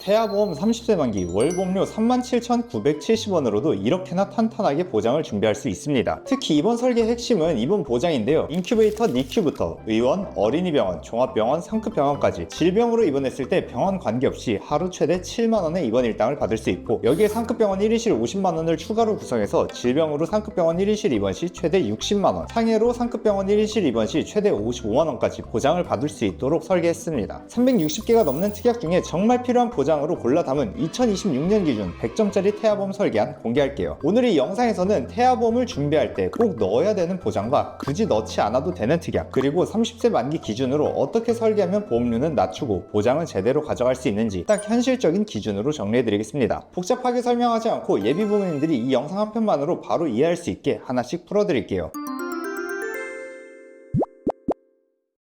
태아보험 30세 만기 월보험료 37,970원으로도 이렇게나 탄탄하게 보장을 준비할 수 있습니다. 특히 이번 설계의 핵심은 이번 보장인데요. 인큐베이터 니큐부터 의원, 어린이병원, 종합병원, 상급병원까지 질병으로 입원했을 때 병원 관계없이 하루 최대 7만원의 입원 일당을 받을 수 있고, 여기에 상급병원 1인실 50만원을 추가로 구성해서 질병으로 상급병원 1인실 입원 시 최대 60만원, 상해로 상급병원 1인실 입원 시 최대 55만원까지 보장을 받을 수 있도록 설계했습니다. 360개가 넘는 특약 중에 정말 필요한 보장으로 골라 담은 2026년 기준 100점짜리 태아보험 설계안 공개할게요. 오늘 이 영상에서는 태아보험을 준비할 때 꼭 넣어야 되는 보장과 굳이 넣지 않아도 되는 특약, 그리고 30세 만기 기준으로 어떻게 설계하면 보험료는 낮추고 보장은 제대로 가져갈 수 있는지 딱 현실적인 기준으로 정리해드리겠습니다. 복잡하게 설명하지 않고 예비 부모님들이 이 영상 한 편만으로 바로 이해할 수 있게 하나씩 풀어드릴게요.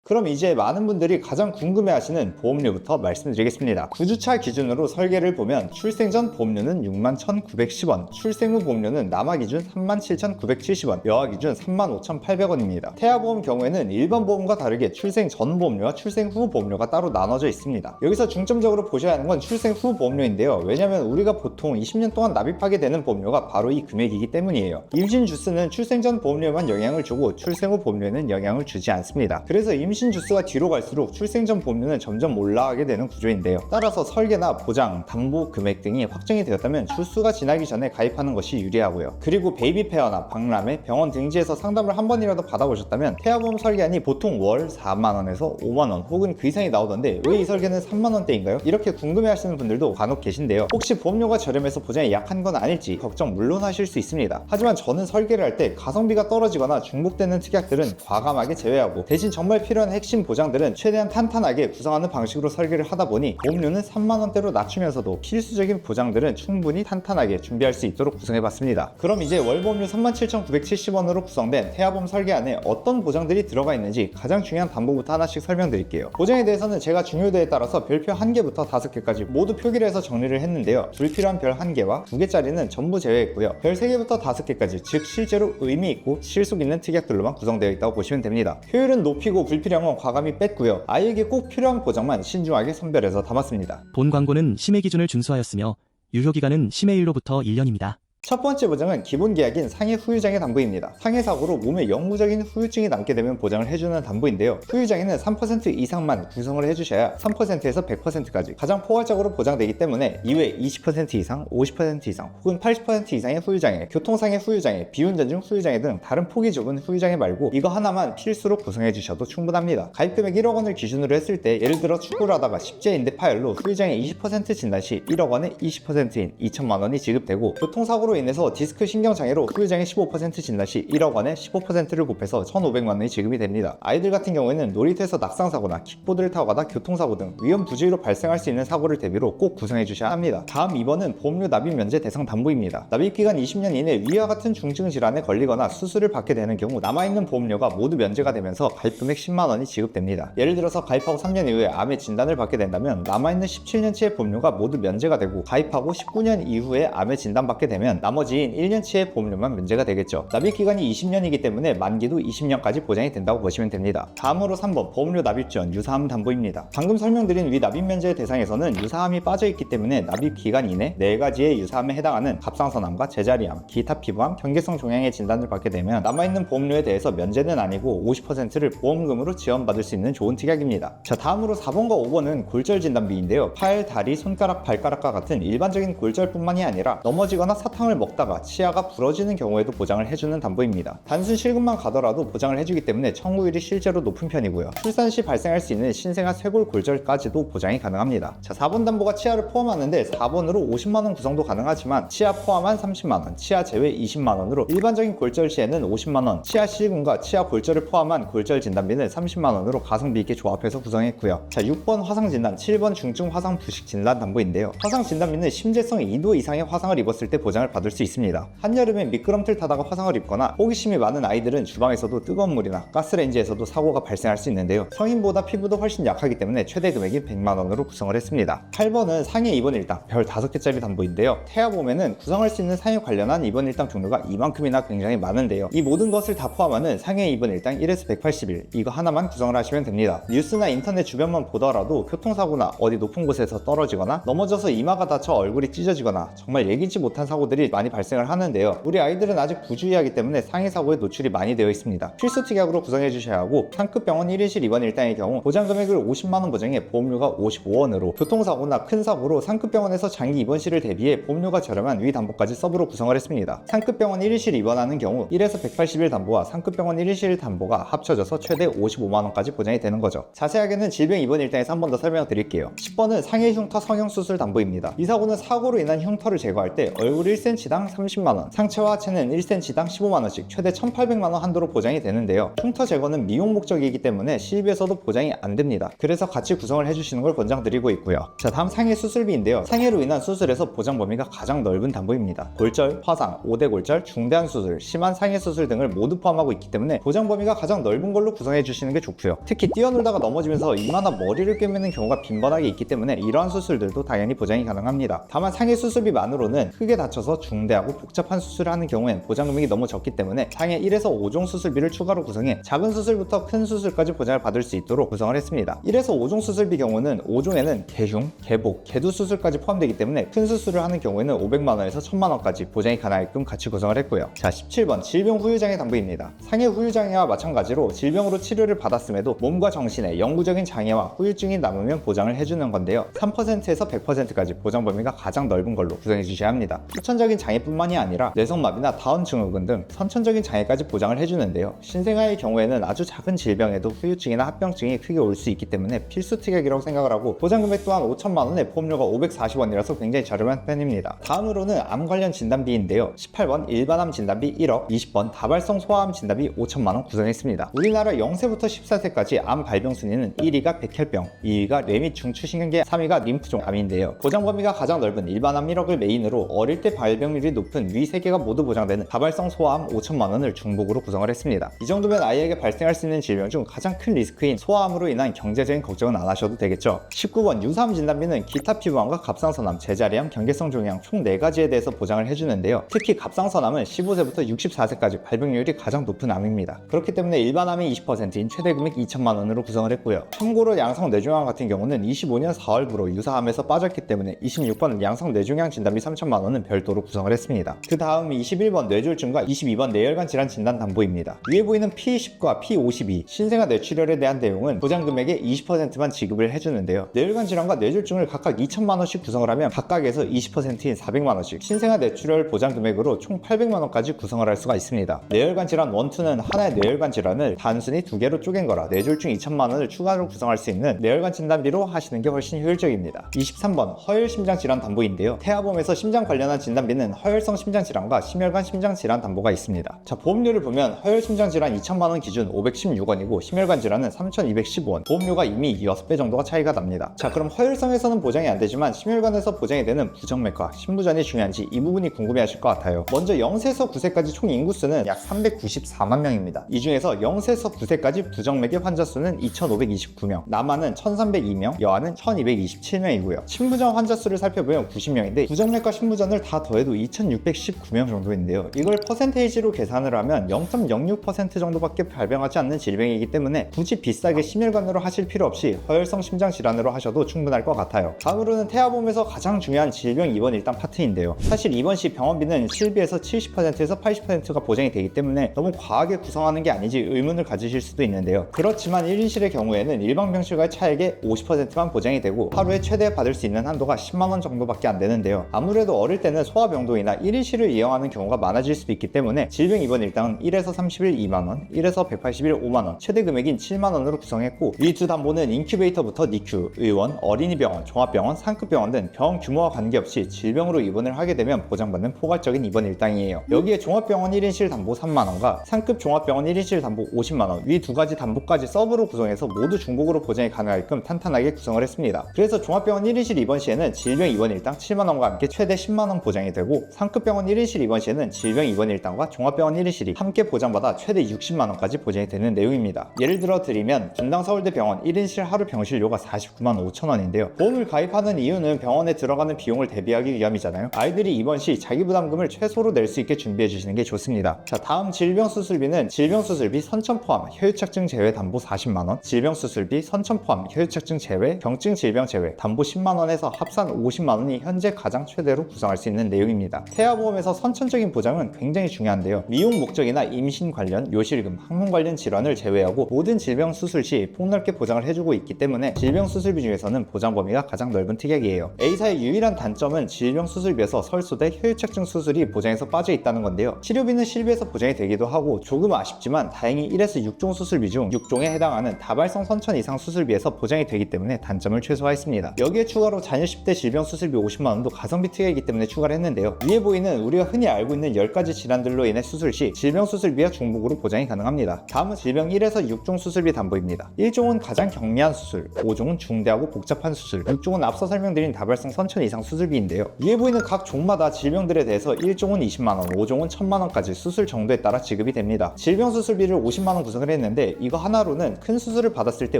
그럼 이제 많은 분들이 가장 궁금해하시는 보험료부터 말씀드리겠습니다. 구주차 기준으로 설계를 보면 출생 전 보험료는 61,910원, 출생 후 보험료는 남아 기준 37,970원, 여아 기준 35,800원입니다. 태아보험 경우에는 일반 보험과 다르게 출생 전 보험료와 출생 후 보험료가 따로 나눠져 있습니다. 여기서 중점적으로 보셔야 하는 건 출생 후 보험료인데요. 왜냐하면 우리가 보통 20년 동안 납입하게 되는 보험료가 바로 이 금액이기 때문이에요. 임신 주스는 출생 전 보험료에만 영향을 주고 출생 후 보험료에는 영향을 주지 않습니다. 그래서 임신 주스가 뒤로 갈수록 출생 전 보험료는 점점 올라가게 되는 구조인데요. 따라서 설계나 보장, 담보 금액 등이 확정이 되었다면 주수가 지나기 전에 가입하는 것이 유리하고요. 그리고 베이비 페어나 박람회, 병원 등지에서 상담을 한 번이라도 받아보셨다면 태아보험 설계안이 보통 월 4만원에서 5만원 혹은 그 이상이 나오던데 왜 이 설계는 3만원대인가요? 이렇게 궁금해하시는 분들도 간혹 계신데요. 혹시 보험료가 저렴해서 보장이 약한 건 아닐지 걱정 물론 하실 수 있습니다. 하지만 저는 설계를 할 때 가성비가 떨어지거나 중복되는 특약들은 과감하게 제외하고, 대신 정말 필요한 핵심 보장들은 최대한 탄탄하게 구성하는 방식으로 설계를 하다 보니 보험료는 3만원대로 낮추면서도 필수적인 보장들은 충분히 탄탄하게 준비할 수 있도록 구성해봤습니다. 그럼 이제 월보험료 37,970원으로 구성된 태아보험 설계안에 어떤 보장들이 들어가 있는지 가장 중요한 담보부터 하나씩 설명드릴게요. 보장에 대해서는 제가 중요도에 따라서 별표 1개부터 5개까지 모두 표기를 해서 정리를 했는데요. 불필요한 별 1개와 2개짜리는 전부 제외했고요. 별 3개부터 5개까지, 즉 실제로 의미 있고 실속 있는 특약들로만 구성되어 있다고 보시면 됩니다. 효율은 높이고 불필요한 건 과감히 뺐고요. 아이에게 꼭 필요한 보장만 신중하게 선별해서 담았습니다. 본 광고는 심해 기준을 준수하였으며 유효기간은 심해 일로부터 1년입니다. 첫 번째 보장은 기본 계약인 상해 후유장애 담보입니다. 상해 사고로 몸에 영구적인 후유증이 남게 되면 보장을 해주는 담보인데요. 후유장애는 3% 이상만 구성을 해주셔야 3%에서 100%까지 가장 포괄적으로 보장되기 때문에 이외 20% 이상, 50% 이상 혹은 80% 이상의 후유장애, 교통상해 후유장애, 비운전 중 후유장애 등 다른 폭이 좁은 후유장애 말고 이거 하나만 필수로 구성해 주셔도 충분합니다. 가입금액 1억 원을 기준으로 했을 때 예를 들어 축구를 하다가 십자인대 파열로 후유장애 20% 진단 시 1억 원에 20%인 2천만 원이 지급되고, 교통사고로 인해서 디스크 신경장애로 후유장애 15% 진단 시 1억 원에 15%를 곱해서 1,500만 원이 지급이 됩니다. 아이들 같은 경우에는 놀이터에서 낙상사고나 킥보드를 타고 가다 교통사고 등 위험 부주의로 발생할 수 있는 사고를 대비로 꼭 구성해 주셔야 합니다. 다음 2번은 보험료 납입 면제 대상 담보입니다. 납입기간 20년 이내 위와 같은 중증 질환에 걸리거나 수술을 받게 되는 경우 남아있는 보험료가 모두 면제가 되면서 가입금액 10만 원이 지급됩니다. 예를 들어서 가입하고 3년 이후에 암의 진단을 받게 된다면 남아있는 17년치의 보험료가 모두 면제가 되고, 가입하고 19년 이후에 암의 진단받게 되면 나머지인 1년치의 보험료만 면제가 되겠죠. 납입기간이 20년이기 때문에 만기도 20년까지 보장이 된다고 보시면 됩니다. 다음으로 3번 보험료 납입 전 유사암 담보입니다. 방금 설명드린 위 납입 면제 대상에서는 유사암이 빠져있기 때문에 납입기간 이내 4가지의 유사암에 해당하는 갑상선암과 제자리암, 기타 피부암, 경계성 종양의 진단을 받게 되면 남아있는 보험료에 대해서 면제는 아니고 50%를 보험금으로 지원받을 수 있는 좋은 특약입니다. 자, 다음으로 4번과 5번은 골절 진단비인데요. 팔, 다리, 손가락, 발가락과 같은 일반적인 골절뿐만이 아니라 넘어지거나 사탕을 먹다가 치아가 부러지는 경우에도 보장을 해주는 담보입니다. 단순 실금만 가더라도 보장을 해주기 때문에 청구율이 실제로 높은 편이고요. 출산 시 발생할 수 있는 신생아 쇄골 골절까지도 보장이 가능합니다. 자, 4번 담보가 치아를 포함하는데 4번으로 50만원 구성도 가능하지만 치아 포함한 30만원, 치아 제외 20만원으로 일반적인 골절 시에는 50만원, 치아 실금과 치아 골절을 포함한 골절 진단비는 30만원으로 가성비 있게 조합해서 구성했고요. 자, 6번 화상 진단, 7번 중증 화상 부식 진단 담보인데요. 화상 진단비는 심재성 2도 이상의 화상을 입었을 때 보장을 받을 받을 수 있습니다. 한여름에 미끄럼틀 타다가 화상을 입거나 호기심이 많은 아이들은 주방에서도 뜨거운 물이나 가스레인지에서도 사고가 발생할 수 있는데요. 성인보다 피부도 훨씬 약하기 때문에 최대 금액이 100만원으로 구성을 했습니다. 8번은 상해 입원 일당 별 5개짜리 담보인데요. 태아보험에는 구성할 수 있는 상해 관련한 입원 일당 종류가 이만큼이나 굉장히 많은데요. 이 모든 것을 다 포함하는 상해 입원 일당 1에서 180일 이거 하나만 구성을 하시면 됩니다. 뉴스나 인터넷 주변만 보더라도 교통사고나 어디 높은 곳에서 떨어지거나 넘어져서 이마가 다쳐 얼굴이 찢어지거나 정말 예기치 못한 사고들이 많이 발생을 하는데요. 우리 아이들은 아직 부주의하기 때문에 상해 사고에 노출이 많이 되어 있습니다. 필수 특약으로 구성해 주셔야 하고 상급 병원 1인실 입원 일당의 경우 보장 금액을 50만원 보장에 보험료가 55원으로 교통사고나 큰 사고로 상급 병원에서 장기 입원실을 대비해 보험료가 저렴한 위 담보까지 서브로 구성을 했습니다. 상급 병원 1인실 입원하는 경우 1에서 180일 담보와 상급 병원 1인실 담보가 합쳐져서 최대 55만원까지 보장이 되는 거죠. 자세하게는 질병 입원 일당에서 한 번 더 설명을 드릴게요. 10번은 상해 흉터 성형수술 담보입니다. 이 사고는 사고로 인한 흉터를 제거할 때 얼굴 1cm당 30만원, 상체와 하체는 1cm당 15만원씩 최대 1800만원 한도로 보장이 되는데요. 흉터 제거는 미용 목적이기 때문에 시입에서도 보장이 안 됩니다. 그래서 같이 구성을 해주시는 걸 권장드리고 있고요. 자, 다음 상해 수술비인데요. 상해로 인한 수술에서 보장 범위가 가장 넓은 담보입니다. 골절, 화상, 5대 골절, 중대한 수술, 심한 상해 수술 등을 모두 포함하고 있기 때문에 보장 범위가 가장 넓은 걸로 구성해 주시는 게 좋고요. 특히 뛰어놀다가 넘어지면서 이마나 머리를 꿰매는 경우가 빈번하게 있기 때문에 이러한 수술들도 당연히 보장이 가능합니다. 다만 상해 수술비만으로는 크게 다쳐서 중대하고 복잡한 수술을 하는 경우엔 보장 금액이 너무 적기 때문에 상해 1에서 5종 수술비를 추가로 구성해 작은 수술부터 큰 수술까지 보장을 받을 수 있도록 구성을 했습니다. 1에서 5종 수술비 경우는 5종에는 개흉, 개복, 개두 수술까지 포함되기 때문에 큰 수술을 하는 경우에는 500만원에서 1000만원까지 보장이 가능하게끔 같이 구성을 했고요. 자, 17번 질병 후유장애 담보입니다. 상해 후유장애와 마찬가지로 질병으로 치료를 받았음에도 몸과 정신에 영구적인 장애와 후유증이 남으면 보장을 해주는 건데요. 3%에서 100%까지 보장 범위가 가장 넓은 걸로 구성해 주셔야 합니다. 후천적인 장애뿐만이 아니라 뇌성마비나 다운 증후군 등 선천적인 장애까지 보장을 해주는데요. 신생아의 경우에는 아주 작은 질병에도 후유증이나 합병증이 크게 올 수 있기 때문에 필수 특약이라고 생각을 하고 보장 금액 또한 5천만원에 보험료가 540원이라서 굉장히 저렴한 편입니다. 다음으로는 암 관련 진단비인데요. 18번 일반암 진단비 1억, 20번 다발성 소아암 진단비 5천만원 구성했습니다. 우리나라 0세부터 14세까지 암 발병 순위는 1위가 백혈병, 2위가 뇌 및 중추신경계, 3위가 림프종 암인데요. 보장 범위가 가장 넓은 일반암 1억을 메인으로 어릴 때 발병률이 높은 위 3개가 모두 보장되는 다발성 소아암 5천만원을 중복으로 구성을 했습니다. 이 정도면 아이에게 발생할 수 있는 질병 중 가장 큰 리스크인 소아암으로 인한 경제적인 걱정은 안 하셔도 되겠죠. 19번 유사암 진단비는 기타 피부암과 갑상선암, 제자리암, 경계성 종양 총 4가지에 대해서 보장을 해주는데요. 특히 갑상선암은 15세부터 64세까지 발병률이 가장 높은 암입니다. 그렇기 때문에 일반암이 20%인 최대 금액 2천만원으로 구성을 했고요. 참고로 양성 뇌종양 같은 경우는 25년 4월부로 유사암에서 빠졌기 때문에 26번 양성 뇌종양 진단비 3천만원은 별도로 구성을 했습니다. 그 다음 21번 뇌졸중과 22번 뇌혈관 질환 진단 담보입니다. 위에 보이는 P10과 P52 신생아 뇌출혈에 대한 내용은 보장 금액의 20%만 지급을 해주는데요. 뇌혈관 질환과 뇌졸중을 각각 2천만원씩 구성을 하면 각각에서 20%인 400만원씩 신생아 뇌출혈 보장 금액으로 총 800만원까지 구성을 할 수가 있습니다. 뇌혈관 질환 1, 2는 하나의 뇌혈관 질환을 단순히 2개로 쪼갠 거라 뇌졸중 2천만원을 추가로 구성할 수 있는 뇌혈관 진단비로 하시는 게 훨씬 효율적입니다. 23번 허혈 심장 질환 담보인데요. 태아보험에서 심장 관련한 진단비는 허혈성 심장 질환과 심혈관 심장 질환 담보가 있습니다. 자, 보험료를 보면 허혈 심장 질환 2천만원 기준 516원이고 심혈관 질환은 3,215원, 보험료가 이미 6배 정도가 차이가 납니다. 자, 그럼 허혈성에서는 보장이 안 되지만 심혈관에서 보장이 되는 부정맥과 심부전이 중요한지 이 부분이 궁금해하실 것 같아요. 먼저 0세에서 9세까지 총 인구수는 약 394만 명입니다. 이 중에서 0세에서 9세까지 부정맥의 환자 수는 2,529명, 남아는 1,302명, 여아는 1,227명이고요. 심부전 환자 수를 살펴보면 90명인데 부정맥과 심부전을 다 더해도 2,619명 정도인데요. 이걸 퍼센테이지로 계산을 하면 0.06% 정도밖에 발병하지 않는 질병이기 때문에 굳이 비싸게 심혈관으로 하실 필요 없이 허혈성 심장 질환으로 하셔도 충분할 것 같아요. 다음으로는 태아보험에서 가장 중요한 질병 입원 일당 파트인데요. 사실 입원 시 병원비는 실비에서 70%에서 80%가 보장이 되기 때문에 너무 과하게 구성하는 게 아니지 의문을 가지실 수도 있는데요. 그렇지만 1인실의 경우에는 일반 병실과의 차액의 50%만 보장이 되고 하루에 최대 받을 수 있는 한도가 10만원 정도밖에 안 되는데요. 아무래도 어릴 때는 소아병동이나 1인실을 이용하는 경우가 많아질 수도 있기 때문에 질병 입원 일당은 1에서 30일 2만원, 1에서 180일 5만원, 최대 금액인 7만원으로 구성했고 이 두 담보는 인큐베이터부터 니큐, 의원, 어린이병원, 종합병원, 상급병원 등 병원 규모와 관계없이 질병으로 입원을 하게 되면 보장받는 포괄적인 입원 일당이에요. 여기에 종합병원 1인실 담보 3만원과 상급 종합병원 1인실 담보 50만원, 위 두 가지 담보까지 서브로 구성해서 모두 중복으로 보장이 가능하게끔 탄탄하게 구성을 했습니다. 그래서 종합병원 1인실 입원 시에는 질병 입원 일당 7만원과 함께 최대 10만원 보장이 되고 되고, 상급 병원 1인실 입원 시에는 질병 입원 일당과 종합병원 1인실이 함께 보장받아 최대 60만원까지 보장이 되는 내용입니다. 예를 들어 드리면 분당 서울대병원 1인실 하루 병실료가 49만 5천원인데요. 보험을 가입하는 이유는 병원에 들어가는 비용을 대비하기 위함이잖아요. 아이들이 입원 시 자기 부담금을 최소로 낼 수 있게 준비해 주시는 게 좋습니다. 자, 다음 질병수술비는 질병수술비 선천 포함 혈유착증 제외 담보 40만원, 질병수술비 선천 포함 혈유착증 제외 경증 질병 제외 담보 10만원에서 합산 50만원이 현재 가장 최대로 구성할 수 있는 내용입니다. 태아보험에서 선천적인 보장은 굉장히 중요한데요. 미용 목적이나 임신 관련, 요실금, 항문 관련 질환을 제외하고 모든 질병 수술 시 폭넓게 보장을 해주고 있기 때문에 질병 수술비 중에서는 보장 범위가 가장 넓은 특약이에요. A사의 유일한 단점은 질병 수술비에서 설소대 혈유착증 수술이 보장에서 빠져 있다는 건데요. 치료비는 실비에서 보장이 되기도 하고 조금 아쉽지만 다행히 1에서 6종 수술비 중 6종에 해당하는 다발성 선천 이상 수술비에서 보장이 되기 때문에 단점을 최소화했습니다. 여기에 추가로 자녀 10대 질병 수술비 50만원도 가성비 특약이기 때문에 추가를 했는데요. 위에 보이는 우리가 흔히 알고 있는 10가지 질환들로 인해 수술 시 질병 수술비와 중복으로 보장이 가능합니다. 다음은 질병 1에서 6종 수술비 담보입니다. 1종은 가장 경미한 수술, 5종은 중대하고 복잡한 수술, 6종은 앞서 설명드린 다발성 선천 이상 수술비인데요. 위에 보이는 각 종마다 질병들에 대해서 1종은 20만원, 5종은 1000만원까지 수술 정도에 따라 지급이 됩니다. 질병 수술비를 50만원 구성을 했는데 이거 하나로는 큰 수술을 받았을 때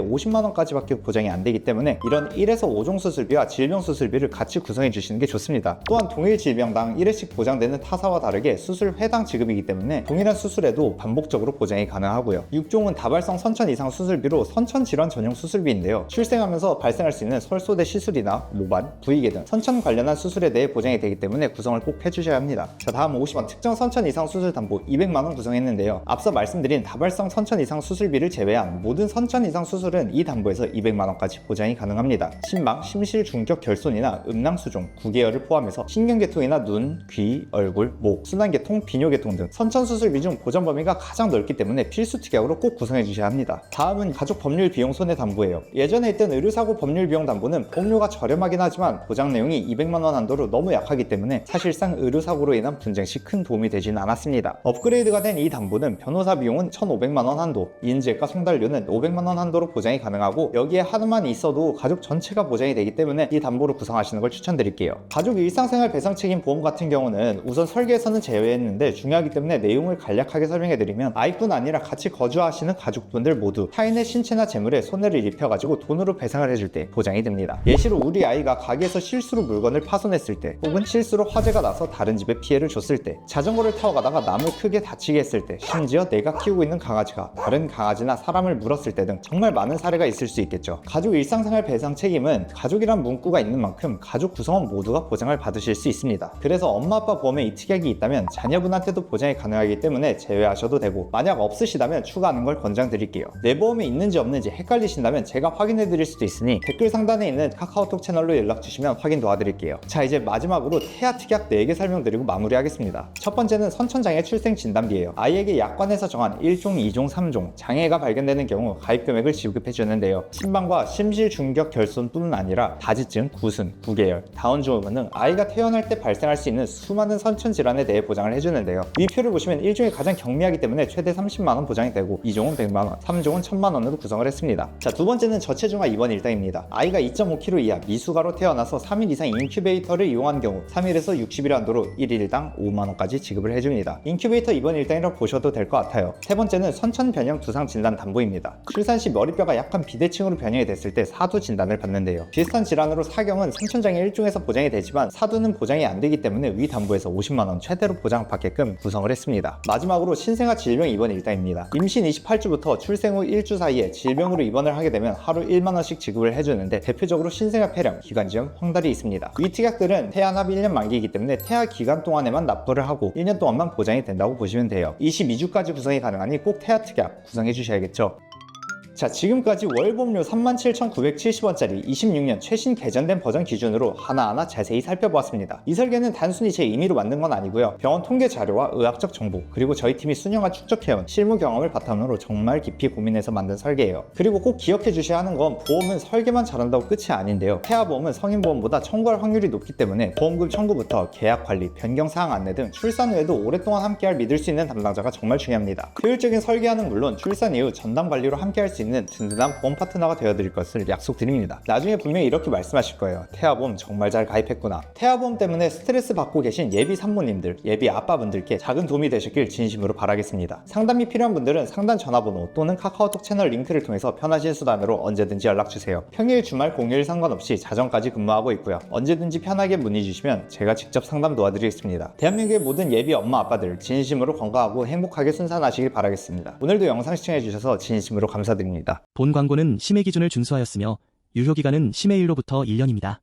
50만원까지밖에 보장이 안 되기 때문에 이런 1에서 5종 수술비와 질병 수술비를 같이 구성해 주시는 게 좋습니다. 또한 동일 질병당 1회씩 보장되는 타사와 다르게 수술 회당 지급이기 때문에 동일한 수술에도 반복적으로 보장이 가능하고요. 6종은 다발성 선천 이상 수술비로 선천 질환 전용 수술비인데요. 출생하면서 발생할 수 있는 설소대 시술이나 모발, 부위계 등 선천 관련한 수술에 대해 보장이 되기 때문에 구성을 꼭 해주셔야 합니다. 자, 다음 50원 특정 선천 이상 수술 담보 200만원 구성했는데요. 앞서 말씀드린 다발성 선천 이상 수술비를 제외한 모든 선천 이상 수술은 이 담보에서 200만원까지 보장이 가능합니다. 심막, 심실 중격 결손이나 음낭수종, 구개열을 포함해서 신경계통이나 눈, 귀, 얼굴, 목, 순환계통, 비뇨계통 등 선천 수술비 중 보장 범위가 가장 넓기 때문에 필수 특약으로 꼭 구성해 주셔야 합니다. 다음은 가족 법률 비용 손해 담보예요. 예전에 있던 의료사고 법률 비용 담보는 보험료가 저렴하긴 하지만 보장 내용이 200만원 한도로 너무 약하기 때문에 사실상 의료사고로 인한 분쟁 시 큰 도움이 되지는 않았습니다. 업그레이드가 된 이 담보는 변호사 비용은 1,500만원 한도, 인지액과 송달료는 500만원 한도로 보장이 가능하고 여기에 하나만 있어도 가족 전체가 보장이 되기 때문에 이 담보를 구성하시는 걸 추천드릴게요. 가족 일상생활 배상 책임 보험 같은 경우는 우선 설계에서는 제외했는데 중요하기 때문에 내용을 간략하게 설명해드리면 아이뿐 아니라 같이 거주하시는 가족분들 모두 타인의 신체나 재물에 손해를 입혀가지고 돈으로 배상을 해줄 때 보장이 됩니다. 예시로 우리 아이가 가게에서 실수로 물건을 파손했을 때, 혹은 실수로 화재가 나서 다른 집에 피해를 줬을 때, 자전거를 타고 가다가 남을 크게 다치게 했을 때, 심지어 내가 키우고 있는 강아지가 다른 강아지나 사람을 물었을 때 등 정말 많은 사례가 있을 수 있겠죠. 가족 일상생활 배상 책임은 가족이란 문구가 있는 만큼 가족 구성원 모두가 보장을 받으실 수 있습니다. 그래서 엄마 아빠 보험에 이 특약이 있다면 자녀분한테도 보장이 가능하기 때문에 제외하셔도 되고, 만약 없으시다면 추가하는 걸 권장드릴게요. 내 보험에 있는지 없는지 헷갈리신다면 제가 확인해 드릴 수도 있으니 댓글 상단에 있는 카카오톡 채널로 연락 주시면 확인 도와드릴게요. 자, 이제 마지막으로 태아 특약 4개 설명드리고 마무리하겠습니다. 첫 번째는 선천장애 출생 진단비예요. 아이에게 약관에서 정한 1종, 2종, 3종 장애가 발견되는 경우 가입 금액을 지급해 주는데요. 신방과 심실 중격 결손뿐만 아니라 다지증, 구순, 구개열, 다운 증후군 등 아이가 태어날 때 발생할 수 있는 수많은 선천 질환에 대해 보장을 해주는데요. 이 표를 보시면 1종이 가장 경미하기 때문에 최대 30만원 보장이 되고 2종은 100만원, 3종은 1000만원으로 구성을 했습니다. 자, 두 번째는 저체중아 입원 일당입니다. 아이가 2.5kg 이하 미숙아로 태어나서 3일 이상 인큐베이터를 이용한 경우 3일에서 60일 한도로 1일당 5만원까지 지급을 해줍니다. 인큐베이터 입원 일당이라고 보셔도 될 것 같아요. 세 번째는 선천 변형 두상 진단 담보입니다. 출산 시 머리뼈가 약간 비대칭으로 변형이 됐을 때 사두 진단을 받는데요. 비슷한 질환으로 사경은 선천장애 1종에서 보장이 되지만 사두는 보장이 안 되기 때문에 위 담보에서 50만원 최대로 보장받게끔 구성을 했습니다. 마지막으로 신생아 질병 입원 일당입니다. 임신 28주부터 출생 후 1주 사이에 질병으로 입원을 하게 되면 하루 1만원씩 지급을 해주는데 대표적으로 신생아 폐렴, 기관지염, 황달이 있습니다. 위 특약들은 태아납 1년 만기이기 때문에 태아 기간 동안에만 납부를 하고 1년 동안만 보장이 된다고 보시면 돼요. 22주까지 구성이 가능하니 꼭 태아 특약 구성해 주셔야겠죠. 자, 지금까지 월보험료 37,970원짜리 26년 최신 개정된 버전 기준으로 하나하나 자세히 살펴보았습니다. 이 설계는 단순히 제 임의로 만든 건 아니고요. 병원 통계 자료와 의학적 정보, 그리고 저희 팀이 수년간 축적해온 실무 경험을 바탕으로 정말 깊이 고민해서 만든 설계예요. 그리고 꼭 기억해 주셔야 하는 건 보험은 설계만 잘한다고 끝이 아닌데요. 태아보험은 성인보험보다 청구할 확률이 높기 때문에 보험금 청구부터 계약 관리, 변경 사항 안내 등 출산 후에도 오랫동안 함께할 믿을 수 있는 담당자가 정말 중요합니다. 효율적인 설계하는 물론 출산 이후 전담 관리로 함께할 수 있는 있는 든든한 보험 파트너가 되어드릴 것을 약속드립니다. 나중에 분명히 이렇게 말씀하실 거예요. 태아보험 정말 잘 가입했구나. 태아보험 때문에 스트레스 받고 계신 예비 산모님들, 예비 아빠분들께 작은 도움이 되셨길 진심으로 바라겠습니다. 상담이 필요한 분들은 상담 전화번호 또는 카카오톡 채널 링크를 통해서 편하신 수단으로 언제든지 연락주세요. 평일 주말 공휴일 상관없이 자정까지 근무하고 있고요. 언제든지 편하게 문의 주시면 제가 직접 상담 도와드리겠습니다. 대한민국의 모든 예비 엄마 아빠들 진심으로 건강하고 행복하게 순산하시길 바라겠습니다. 오늘도 영상 시청해주셔서 진심으로 감사드립니다. 본 광고는 심의 기준을 준수하였으며 유효기간은 심의일로부터 1년입니다.